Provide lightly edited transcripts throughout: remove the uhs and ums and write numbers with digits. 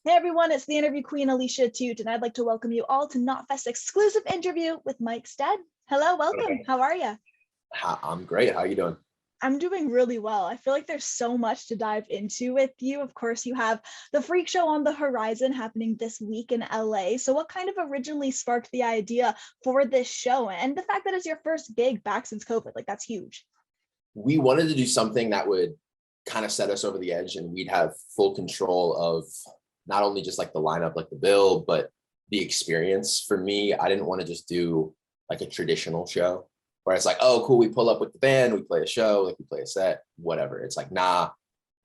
Hey everyone, it's the interview queen Alicia Toot, and I'd like to welcome you all to NotFest exclusive interview with Mike Stead. Hello, welcome. Okay. How are you? I'm great. How you doing? I'm doing really well. I feel like there's so much to dive into with you. Of course, you have the Freak Show on the horizon happening this week in LA. So, what kind of originally sparked the idea for this show and the fact that it's your first gig back since COVID? Like, that's huge. We wanted to do something that would kind of set us over the edge, and we'd have full control of not only just like the lineup, like the bill, but the experience. For me, I didn't want to just do like a traditional show where it's like, oh, cool, we pull up with the band, we play a show, like we play a set, whatever. It's like, nah,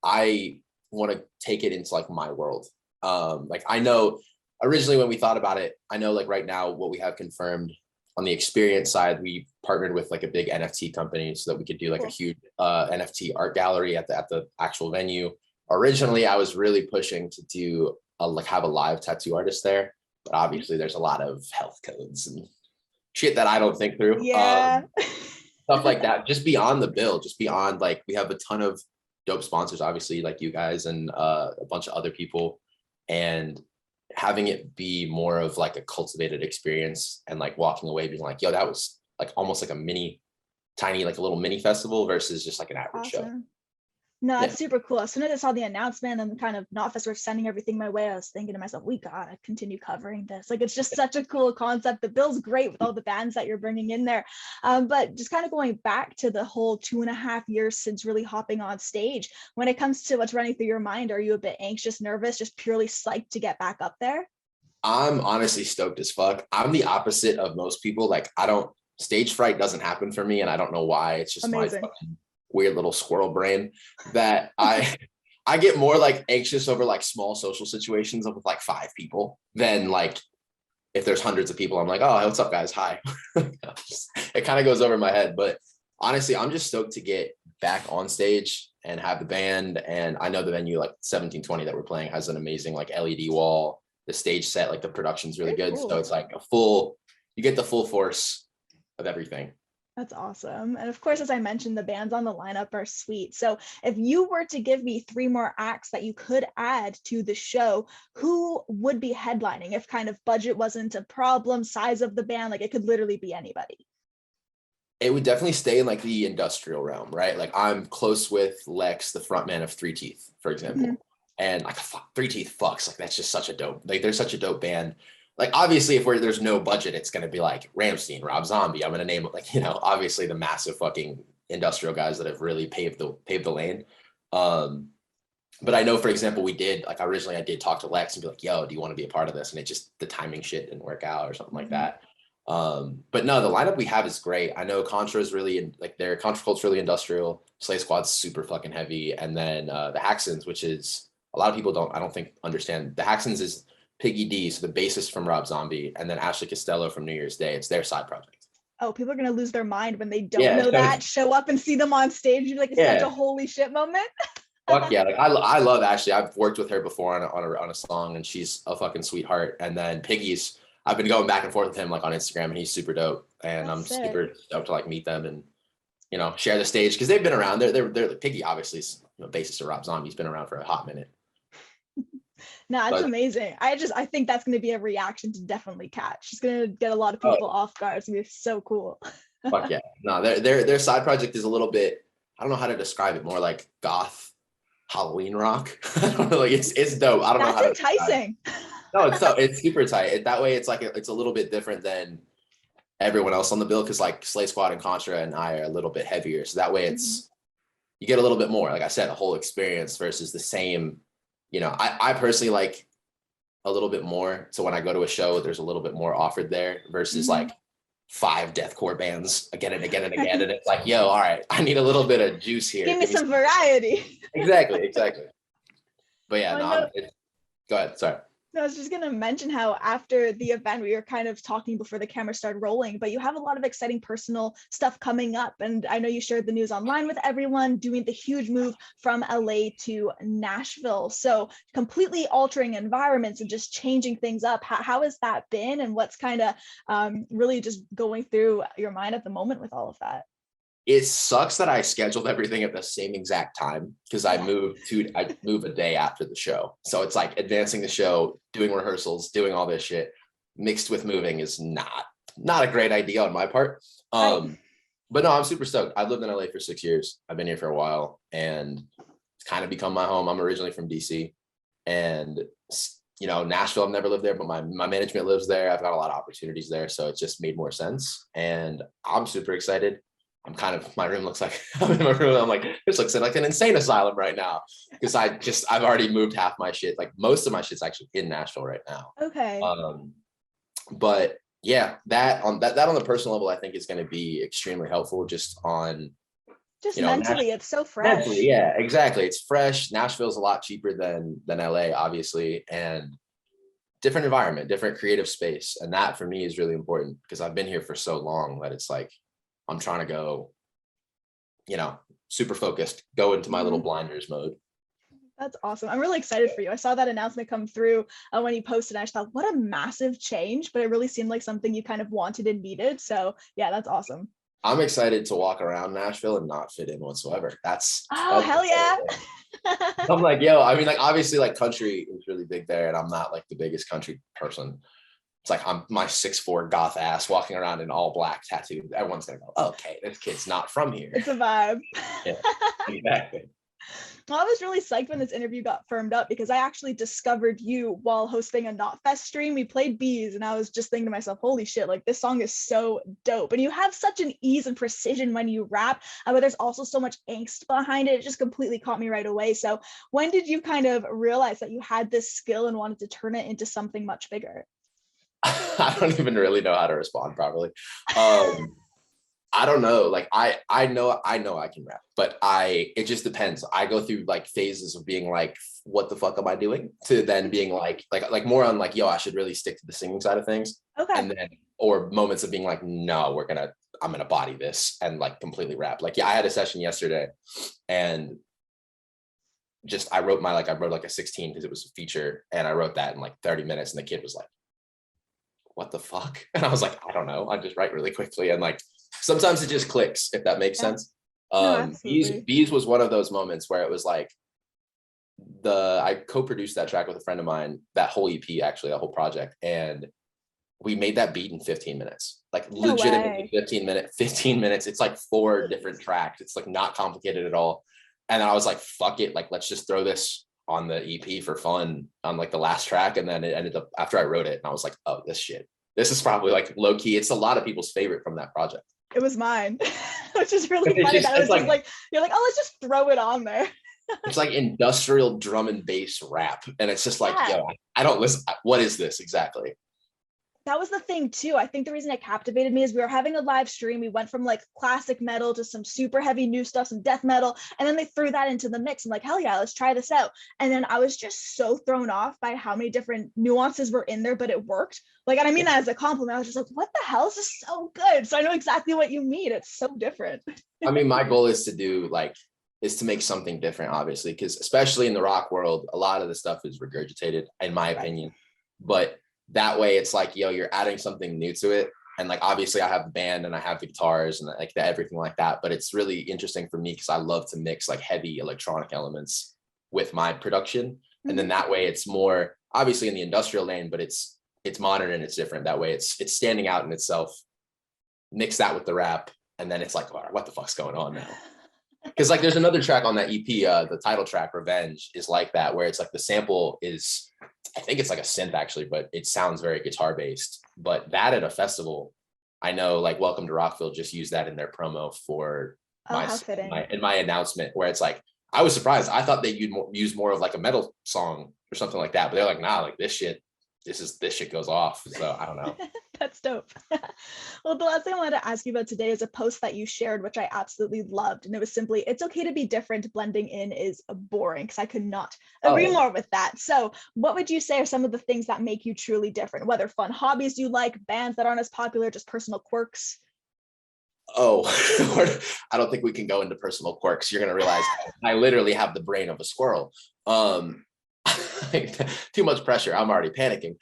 I want to take it into like my world. Like I know originally when we thought about it, I know like right now what we have confirmed on the experience side, we partnered with like a big NFT company so that we could do like a Cool. huge NFT art gallery at the actual venue. Originally, I was really pushing to do like have a live tattoo artist there, but obviously there's a lot of health codes and shit that I don't think through. Yeah. Stuff like that, just beyond the bill, just beyond like we have a ton of dope sponsors, obviously, like you guys and a bunch of other people, and having it be more of like a cultivated experience and like walking away being like, yo, that was like almost like a mini, tiny, like a little mini festival versus just like an average show. Awesome. No, Yeah. that's super cool. As soon as I saw the announcement and kind of NotFest were sending everything my way, I was thinking to myself, we gotta continue covering this. Like, it's just such a cool concept. The bill's great with all the bands that you're bringing in there. But just kind of going back to the whole 2.5 years since really hopping on stage, when it comes to what's running through your mind, are you a bit anxious, nervous, just purely psyched to get back up there? I'm honestly stoked as fuck. I'm the opposite of most people. Like I don't stage fright doesn't happen for me, and I don't know why. It's just my Amazing. fucking weird little squirrel brain that I get more like anxious over like small social situations with like 5 people than like if there's hundreds of people. I'm like, oh, hey, what's up, guys? Hi. It kind of goes over my head, but honestly, I'm just stoked to get back on stage and have the band. And I know the venue like 1720 that we're playing has an amazing like LED wall. The stage set, like the production's really Very good. So cool. it's like a full, you get the full force of everything. That's awesome. And of course, as I mentioned, the bands on the lineup are sweet. So if you were to give me three more acts that you could add to the show, who would be headlining if kind of budget wasn't a problem, size of the band, like it could literally be anybody? It would definitely stay in like the industrial realm, right? Like I'm close with Lex, the frontman of Three Teeth, for Mhm. example. And like Three Teeth fucks. Like that's just such a dope, like they're such a dope band. Like obviously if there's no budget, it's gonna be like Rammstein, Rob Zombie. I'm gonna name it like, obviously the massive fucking industrial guys that have really paved the lane. Um, but I know, for example, we did like originally I did talk to Lex and be like, yo, do you want to be a part of this? And it just the timing shit didn't work out or something like Mhm. that. But no, the lineup we have is great. I know Contra is really like their Contra Cult's really industrial. Slay Squad's super fucking heavy. And then the Haxons, which is a lot of people I don't think understand. The Haxons is Piggy D, so the bassist from Rob Zombie, and then Ashley Costello from New Year's Day. It's their side project. Oh, people are going to lose their mind when they don't Yeah, know so that. Show up and see them on stage. You're like, it's such a yeah, holy shit moment. fuck yeah. Like I love Ashley. I've worked with her before on a song, and she's a fucking sweetheart. And then Piggy's, I've been going back and forth with him like on Instagram, and he's super dope. And That's I'm sick. super stoked to like meet them and share the stage because they've been around. They're Piggy obviously is bassist of Rob Zombie. He's been around for a hot minute. No, it's But amazing. I think that's going to be a reaction to definitely catch. It's going to get a lot of oh people off guard. It's going to be so cool. fuck yeah. No, their side project is a little bit, I don't know how to describe it, more like goth Halloween rock. I don't know, like it's dope. I don't know That's how to describe it. enticing. No, it's super tight. That way it's like it's a little bit different than everyone else on the bill because like Slay Squad and Contra and I are a little bit heavier. So that way Mhm. it's you get a little bit more, like I said, a whole experience versus the same, I personally like a little bit more. So when I go to a show, there's a little bit more offered there versus Mhm. like 5 deathcore bands again and again and again. And it's like, yo, all right, I need a little bit of juice here. Give me Give me some variety. exactly. But yeah, Well, I no, know go ahead. Sorry. No, I was just going to mention how after the event, we were kind of talking before the camera started rolling, but you have a lot of exciting personal stuff coming up. And I know you shared the news online with everyone, doing the huge move from LA to Nashville. So completely altering environments and just changing things up. How has that been? And what's kind of really just going through your mind at the moment with all of that? it sucks that I scheduled everything at the same exact time because I move a day after the show. So it's like advancing the show, doing rehearsals, doing all this shit mixed with moving is not a great idea on my part. Right. But no, I'm super stoked. I've lived in LA for 6 years. I've been here for a while and it's kind of become my home. I'm originally from DC and Nashville, I've never lived there, but my management lives there. I've got a lot of opportunities there. So it just made more sense. And I'm super excited. My room looks like I'm in my room. I'm like, this looks like an insane asylum right now. Because I've already moved half my shit. Like most of my shit's actually in Nashville right now. Okay. But yeah, that on the personal level, I think is going to be extremely helpful just on mentally, it's so fresh. Mentally, yeah, exactly. It's fresh. Nashville's a lot cheaper than LA, obviously, and different environment, different creative space. And that for me is really important because I've been here for so long that it's like I'm trying to go, super focused, go into my little blinders mode. That's awesome. I'm really excited for you. I saw that announcement come through when you posted. I just thought, what a massive change, but it really seemed like something you kind of wanted and needed. So yeah, that's awesome. I'm excited to walk around Nashville and not fit in whatsoever. That's hell yeah. I'm like, yo, I mean, like obviously like country is really big there and I'm not like the biggest country person. It's like I'm my 6'4" goth ass walking around in all black tattooed. Everyone's gonna go, okay, this kid's not from here. It's a vibe. Yeah, exactly. Well, I was really psyched when this interview got firmed up because I actually discovered you while hosting a Knotfest stream. We played Bees and I was just thinking to myself, holy shit, like this song is so dope. And you have such an ease and precision when you rap, but there's also so much angst behind it. It just completely caught me right away. So when did you kind of realize that you had this skill and wanted to turn it into something much bigger? I don't even really know how to respond properly. I don't know. Like I know I can rap, but it just depends. I go through like phases of being like, what the fuck am I doing? To then being like more on like, yo, I should really stick to the singing side of things. Okay. And then, or moments of being like, no, I'm gonna body this and like completely rap. Like, yeah, I had a session yesterday and I wrote like a 16 because it was a feature and I wrote that in like 30 minutes and the kid was like, what the fuck? And I was like, I don't know. I just write really quickly. And like, sometimes it just clicks, if that makes sense. Bees was one of those moments where it was like I co-produced that track with a friend of mine, that whole EP, actually, that whole project. And we made that beat in 15 minutes, like legitimately 15 minutes. It's like 4 different tracks. It's like not complicated at all. And I was like, fuck it. Like, let's just throw this on the EP for fun on like the last track. And then it ended up after I wrote it and I was like, oh, this is probably like low key. It's a lot of people's favorite from that project. It was mine, which is really funny. That was just like, you're like, oh, let's just throw it on there. It's like industrial drum and bass rap. And it's just like, yo, I don't listen. What is this exactly? That was the thing too. I think the reason it captivated me is we were having a live stream. We went from like classic metal to some super heavy new stuff, some death metal. And then they threw that into the mix. I'm like, hell yeah, let's try this out. And then I was just so thrown off by how many different nuances were in there, but it worked. Like, and I mean that as a compliment. I was just like, what the hell? This is so good. So I know exactly what you mean. It's so different. I mean, my goal is to make something different, obviously, because especially in the rock world, a lot of the stuff is regurgitated, in my opinion. But that way it's like, yo, you're adding something new to it. And like, obviously I have the band and I have the guitars and like everything like that. But it's really interesting for me because I love to mix like heavy electronic elements with my production. And then that way it's more obviously in the industrial lane, but it's modern and it's different. That way it's standing out in itself. Mix that with the rap. And then it's like, all right, what the fuck's going on now? Because like there's another track on that EP, the title track, Revenge, is like that, where it's like the sample is, I think it's like a synth actually, but it sounds very guitar based. But that at a festival, I know like Welcome to Rockville just used that in their promo for my announcement, where it's like, I was surprised. I thought they'd use more of like a metal song or something like that, but they're like, nah, like this shit goes off. So I don't know. That's dope. Well, the last thing I wanted to ask you about today is a post that you shared, which I absolutely loved. And it was simply, it's okay to be different. Blending in is boring, because I could not agree more with that. So what would you say are some of the things that make you truly different, whether fun hobbies you like, bands that aren't as popular, just personal quirks? Oh, I don't think we can go into personal quirks. You're going to realize I literally have the brain of a squirrel. Too much pressure. I'm already panicking.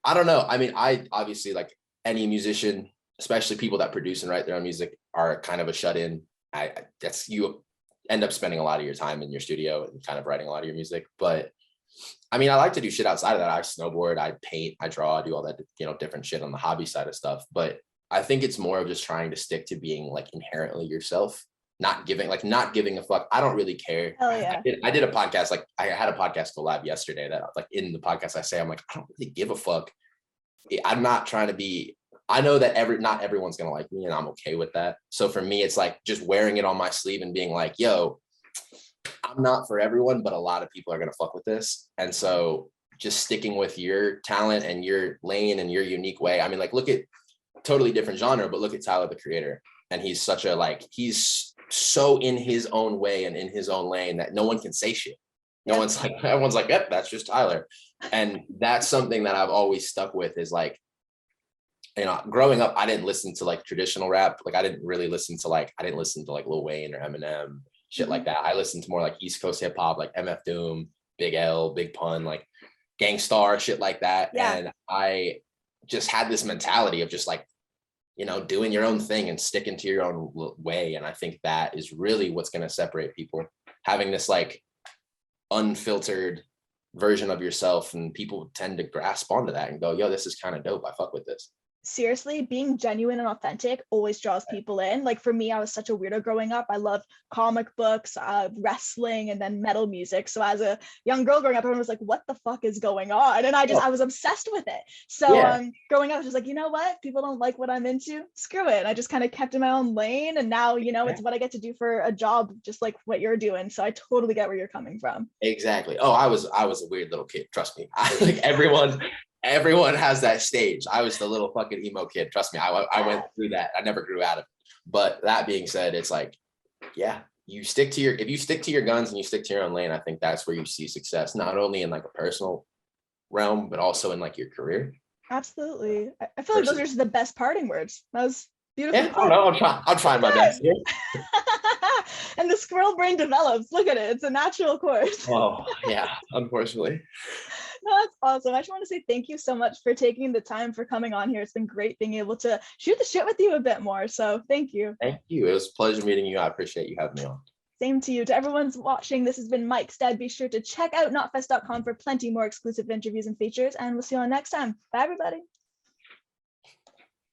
I don't know. I mean, I obviously, like any musician, especially people that produce and write their own music are kind of a shut in. That's, you end up spending a lot of your time in your studio and kind of writing a lot of your music. But I mean, I like to do shit outside of that. I snowboard, I paint, I draw, I do all that, you know, different shit on the hobby side of stuff. But I think it's more of just trying to stick to being like inherently yourself, not giving a fuck. I don't really care. Hell yeah. I did a podcast, like I had a podcast collab yesterday that like in the podcast I say, I'm like, I don't really give a fuck. I'm not trying to be, I know that not everyone's going to like me, and I'm okay with that. So for me, it's like just wearing it on my sleeve and being like, yo, I'm not for everyone, but a lot of people are going to fuck with this. And so just sticking with your talent and your lane and your unique way. I mean, like, look at totally different genre, but look at Tyler, the Creator. And he's such a, like, he's so in his own way and in his own lane that no one can say shit. No one's like, everyone's like, yep, that's just Tyler. And that's something that I've always stuck with, is like, you know, growing up, I didn't listen to like traditional rap. Like I didn't listen to like Lil Wayne or Eminem, shit like that. I listened to more like East Coast hip hop, like MF Doom, Big L, Big Pun, like Gang Starr, shit like that. Yeah. And I just had this mentality of just like, you know, doing your own thing and sticking to your own way. And I think that is really what's going to separate people, having this like unfiltered version of yourself. And people tend to grasp onto that and go, yo, this is kind of dope. I fuck with this. Seriously, being genuine and authentic always draws people in. Like for me, I was such a weirdo growing up. I loved comic books, wrestling, and then metal music. So as a young girl growing up, everyone was like, what the fuck is going on? And I was obsessed with it. So growing up, I was just like, you know what? People don't like what I'm into. Screw it. And I just kind of kept in my own lane. And now, you know, it's what I get to do for a job, just like what you're doing. So I totally get where you're coming from. Exactly. Oh, I was a weird little kid. Trust me. Like everyone has that stage. I was the little fucking emo kid. Trust me, I went through that. I never grew out of it. But that being said, it's like, yeah, if you stick to your guns and you stick to your own lane, I think that's where you see success, not only in like a personal realm, but also in like your career. Absolutely. I feel like those are just the best parting words. That was beautiful. Yeah, I don't know. I'm trying my best here. And the squirrel brain develops. Look at it. It's a natural course. Oh, yeah, unfortunately. No, that's awesome. I just want to say thank you so much for taking the time for coming on here. It's been great being able to shoot the shit with you a bit more. So thank you. Thank you. It was a pleasure meeting you. I appreciate you having me on. Same to you. To everyone's watching, this has been Mike Stead. Be sure to check out knotfest.com for plenty more exclusive interviews and features, and we'll see you on next time. Bye, everybody.